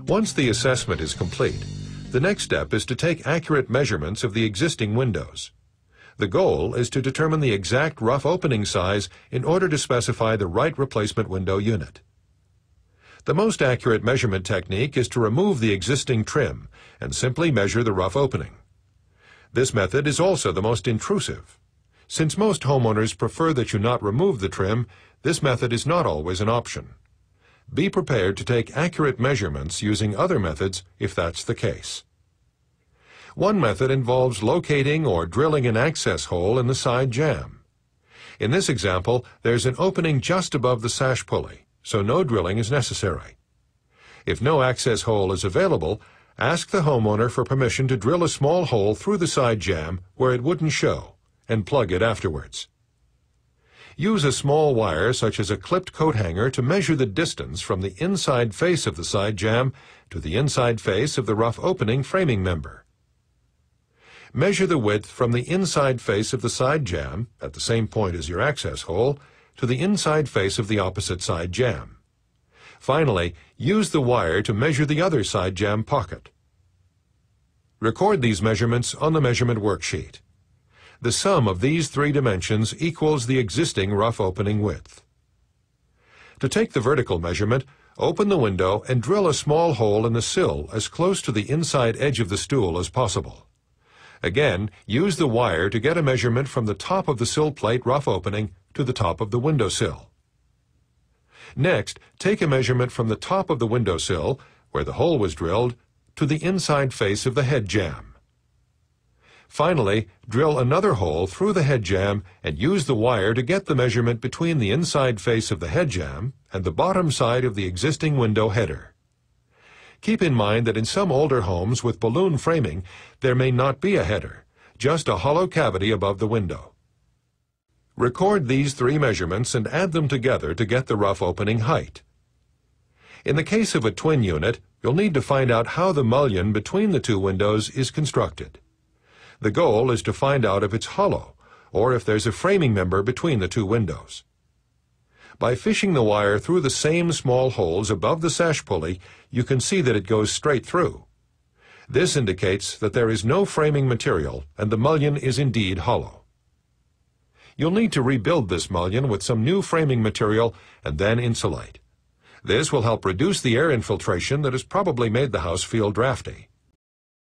Once the assessment is complete, the next step is to take accurate measurements of the existing windows. The goal is to determine the exact rough opening size in order to specify the right replacement window unit. The most accurate measurement technique is to remove the existing trim and simply measure the rough opening. This method is also the most intrusive. Since most homeowners prefer that you not remove the trim, this method is not always an option. Be prepared to take accurate measurements using other methods if that's the case. One method involves locating or drilling an access hole in the side jamb. In this example, there's an opening just above the sash pulley, so no drilling is necessary. If no access hole is available, ask the homeowner for permission to drill a small hole through the side jamb where it wouldn't show, and plug it afterwards. Use a small wire such as a clipped coat hanger to measure the distance from the inside face of the side jamb to the inside face of the rough opening framing member. Measure the width from the inside face of the side jamb, at the same point as your access hole, to the inside face of the opposite side jamb. Finally, use the wire to measure the other side jamb pocket. Record these measurements on the measurement worksheet. The sum of these three dimensions equals the existing rough opening width. To take the vertical measurement, open the window and drill a small hole in the sill as close to the inside edge of the stool as possible. Again, use the wire to get a measurement from the top of the sill plate rough opening to the top of the windowsill. Next, take a measurement from the top of the windowsill, where the hole was drilled, to the inside face of the head jamb. Finally, drill another hole through the head jamb and use the wire to get the measurement between the inside face of the head jamb and the bottom side of the existing window header. Keep in mind that in some older homes with balloon framing, there may not be a header, just a hollow cavity above the window. Record these three measurements and add them together to get the rough opening height. In the case of a twin unit, you'll need to find out how the mullion between the two windows is constructed. The goal is to find out if it's hollow, or if there's a framing member between the two windows. By fishing the wire through the same small holes above the sash pulley, you can see that it goes straight through. This indicates that there is no framing material and the mullion is indeed hollow. You'll need to rebuild this mullion with some new framing material and then insulate. This will help reduce the air infiltration that has probably made the house feel drafty.